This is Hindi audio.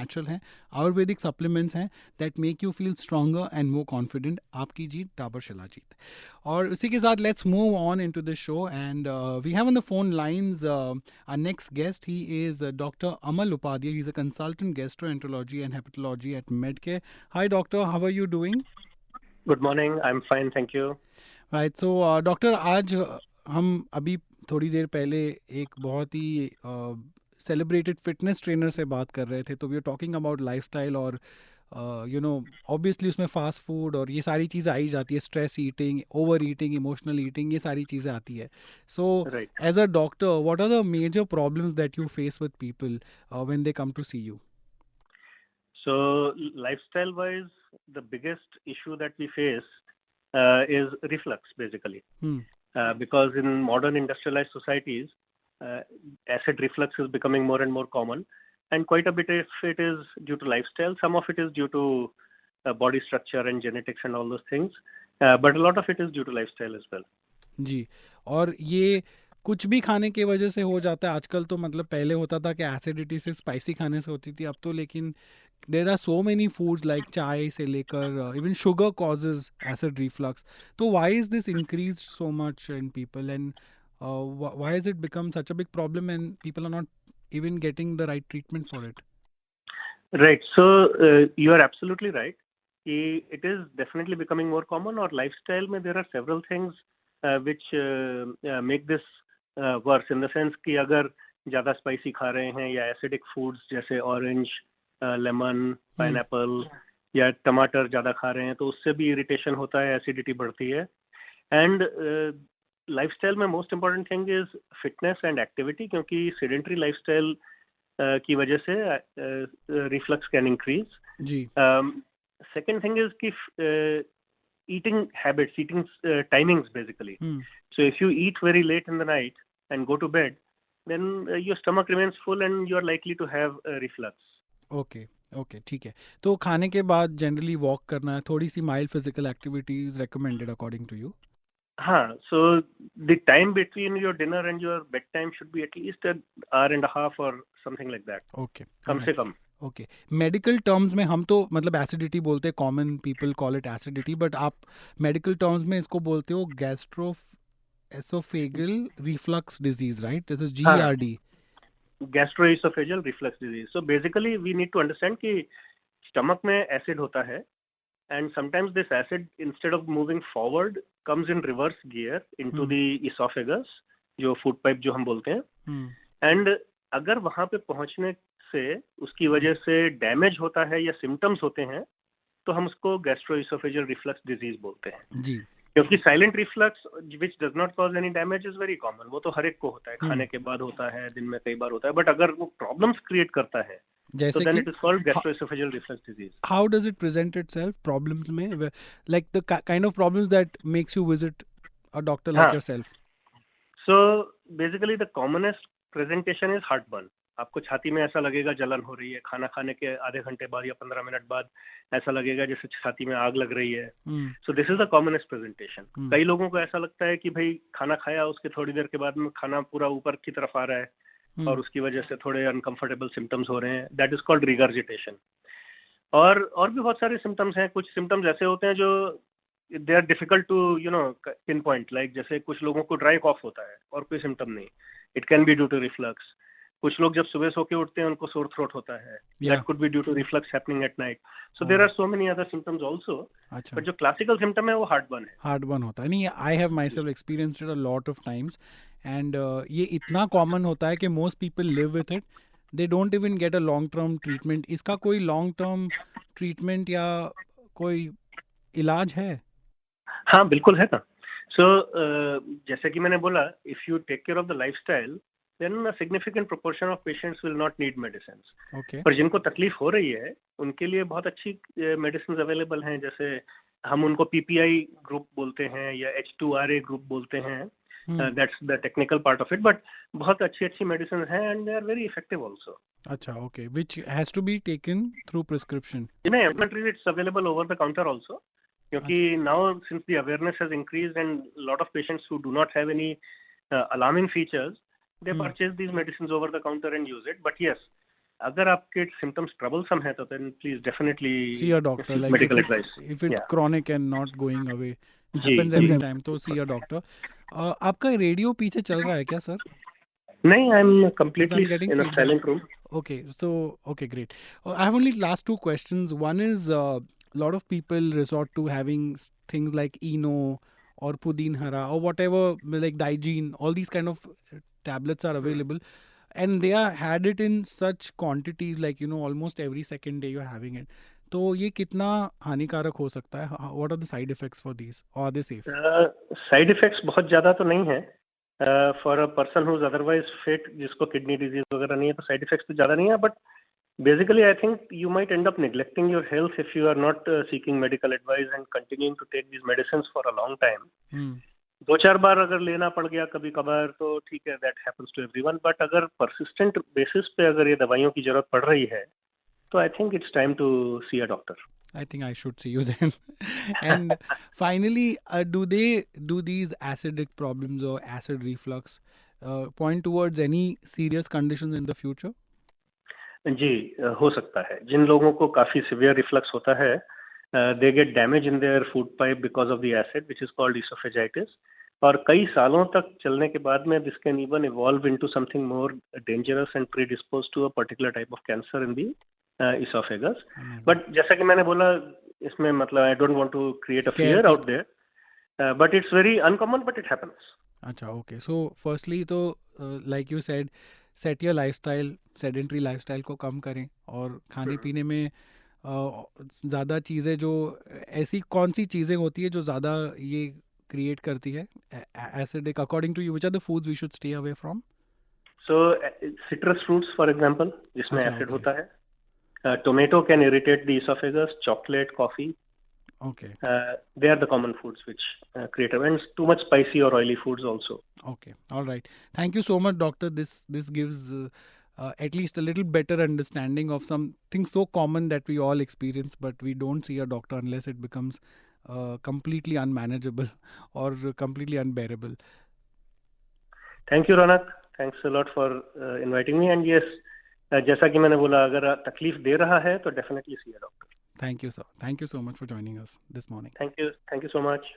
नेचुरल हैं, आयुर्वेदिक सप्लीमेंट्स हैं that make you feel stronger and more confident. आपकी जीत डाबर शिलाजीत। और उसी के साथ let's move on into this show and we have on the phone lines our next guest. He is Dr. Amal Upadhyay. He's a consultant gastroenterology and hepatology at Medcare. Hi doctor, how are you doing? Good morning. I'm fine, thank you. Right. So doctor आज हम अभी थोड़ी देर पहले एक बहुत ही सेलिब्रेटेड फिटनेस ट्रेनर से बात कर रहे थे, तो we are talking about lifestyle और यू नो ऑब्वियसली उसमें फास्ट फूड और ये सारी चीज़ें आई जाती है, stress eating, over eating, emotional eating, ये सारी चीज़ें आती है। So Right. As a doctor what are the major problems that you face with people when they come to see you? So, lifestyle-wise, the biggest issue that we face is reflux, basically. Because in modern industrialized societies, acid reflux is becoming more and more common, and quite a bit of it is due to lifestyle. Some of it is due to body structure and genetics and all those things, but a lot of it is due to lifestyle as well. जी, और ये कुछ भी खाने की वजह से हो जाता है आजकल। तो मतलब पहले होता था कि एसिडिटी से स्पाइसी खाने से होती थी, अब तो लेकिन there are so many foods like chai से लेकर even sugar causes acid reflux. तो why is this increase so much in people and why is it become such a big problem and people are not even getting the right treatment for it? Right. So you are absolutely right. It is definitely becoming more common. Or lifestyle, में there are several things which make this worse in the sense कि अगर ज़्यादा स्पाइसी खा रहे हैं या एसिडिक फूड्स जैसे ऑरेंज, लेमन, पाइनएप्पल या टमाटर ज़्यादा खा रहे हैं तो उससे भी इरिटेशन होता है, एसिडिटी बढ़ती है। एंड लाइफस्टाइल में most important thing is fitness and activity, क्योंकि सेडेंटरी लाइफस्टाइल की वजह से रिफ्लक्स कैन इंक्रीज जी। सेकेंड थिंग इज कि eating habits, eating timings basically. So if you eat very late in the night and go to bed, then your stomach remains full and you are likely to have reflux. Okay ठीक है। तो खाने के बाद जनरली वॉक करना है, थोड़ी सी mild physical activities recommended according to you? हाँ, so the time between your dinner and your bedtime should be at least an hour and a half or something like that. Okay, कम से कम। ओके। मेडिकल टर्म्स में हम तो मतलब एसिडिटी बोलते हैं, common people call it acidity, but आप मेडिकल टर्म्स में इसको बोलते हो gastro oesophageal reflux disease, right? This is GERD. Gastrooesophageal reflux disease. So basically we need to understand कि स्टमक में एसिड होता है and sometimes this acid, instead of moving forward, comes in reverse gear into the esophagus, जो फूड पाइप जो हम बोलते हैं। एंड अगर वहां पे पहुंचने से उसकी वजह से डैमेज होता है या सिम्टम्स होते हैं तो हम उसको गैस्ट्रोएसोफेजियल रिफ्लक्स डिजीज बोलते हैं जी। क्योंकि silent reflux which does not cause any damage is very common, वो तो हर एक को होता है, खाने के बाद होता है, दिन में कई बार होता है, बट अगर वो प्रॉब्लम्स क्रिएट करता है जैसे so then it is called gastroesophageal reflux disease. How does it present itself? Problems में like the kind of problems that makes you visit a doctor like yourself? So basically the commonest presentation is heartburn. आपको छाती में ऐसा लगेगा जलन हो रही है, खाना खाने के आधे घंटे बाद या 15 मिनट बाद ऐसा लगेगा जैसे छाती में आग लग रही है। So this is the commonest presentation. कई लोगों को ऐसा लगता है कि भाई खाना खाया, उसके थोड़ी देर के बाद में खाना पूरा ऊपर की तरफ आ रहा है और उसकी वजह से थोड़े अनकंफर्टेबल सिम्टम्स हो रहे हैं, दैट इज कॉल्ड रिगर्जिटेशन। और भी बहुत सारे सिम्टम्स हैं। कुछ सिम्टम्स ऐसे होते हैं जो they are difficult to pinpoint, like जैसे कुछ लोगों को ड्राई कॉफ होता है और कोई सिम्टम नहीं, it can be due to reflux. कुछ लोग जब सुबह सो के उठते हैं उनको सोर थ्रोट होता है, that could be due to reflux happening at night. So there are so many other symptoms also, but जो क्लासिकल सिम्टम है वो हार्टबर्न है। हार्टबर्न होता है। नहीं, I have myself experienced it a lot of times and ये इतना कॉमन होता है कि most people live with it, they don't even get a long term treatment. इसका कोई लॉन्ग टर्म ट्रीटमेंट या कोई इलाज है? हाँ बिल्कुल है ना। सो जैसे कि मैंने बोला, if you take care of the lifestyle then a significant proportion of patients will not need medicines. Okay. पर जिनको तकलीफ हो रही है उनके लिए बहुत अच्छी मेडिसिन अवेलेबल हैं, जैसे हम उनको PPI ग्रुप बोलते हैं या H2RA ग्रुप बोलते हैं, that's the technical part of it, but बहुत अच्छी मेडिसिन हैं and they are very effective also. अच्छा, okay, which has to be taken through prescription? नहीं, countries it's available over the counter also, क्योंकि now since the awareness has increased and lot of patients who do not have any alarming features, they purchase these medicines over the counter and use it. But yes, अगर आपके symptoms troublesome है तो then please definitely See a doctor, seek like if medical it's advice. if it's Yeah. chronic and not going away, जी happens जी every time, तो see a doctor. आपका रेडियो पीछे चल रहा है क्या सर? नहीं, I'm Because I'm completely getting in a feedback. silent room. Okay, so okay, great. I have only last two questions. One is a lot of people resort to having things like Eno or Pudin Hara or whatever, like Digene. All these kind of tablets are available, and they are had it in such quantities, like almost every second day you're having it. तो ये कितना हानिकारक हो सकता है? What are the side effects for these? Or are they safe? Side effects बहुत ज़्यादा तो नहीं है for a person who is otherwise fit, जिसको किडनी डिजीज वगैरह नहीं है, तो साइड इफेक्ट्स तो ज़्यादा नहीं है. But basically I think you might end up neglecting your health if you are not seeking medical advice and continuing to take these medicines for a long time. दो चार बार अगर लेना पड़ गया कभी कभार तो ठीक है, that happens to everyone. But अगर परसिस्टेंट बेसिस पे अगर ये दवाइयों की जरूरत पड़ रही है तो I think it's time to see a doctor. I think I should see you then. And finally, do these acidic problems or acid reflux point towards any serious conditions in the future? जी हो सकता है. जिन लोगों को काफी सिवियर रिफ्लक्स होता है, they get damage in their food pipe because of the acid which is called oesophagitis. और कई सालों तक चलने के बाद में this can even evolve into something more dangerous and predispose to a particular type of cancer in the oesophagus. But जैसा कि मैंने बोला, इसमें मतलब I don't want to create a fear out there, but it's very uncommon, but it happens. अच्छा, ओके. सो फर्स्टली तो like you said, set your lifestyle, sedentary lifestyle को कम करें, और खाने पीने में ज़्यादा चीज़ें, जो ऐसी कौन सी चीज़ें होती है जो ज़्यादा ये क्रिएट करती है acidic, according to you, which are the foods we should stay away from? So citrus fruits for example, जिसमें एसिड होता है. Tomato can irritate the oesophagus. Chocolate, coffee, okay, they are the common foods which create, and too much spicy or oily foods also. Okay, all right. Thank you so much, doctor. This gives at least a little better understanding of something so common that we all experience, but we don't see a doctor unless it becomes completely unmanageable or completely unbearable. Thank you, Ronak. Thanks a lot for inviting me. And yes, जैसा कि मैंने बोला, अगर तकलीफ दे रहा है तो definitely see a doctor. Thank you, sir. Thank you so much for joining us this morning. Thank you so much.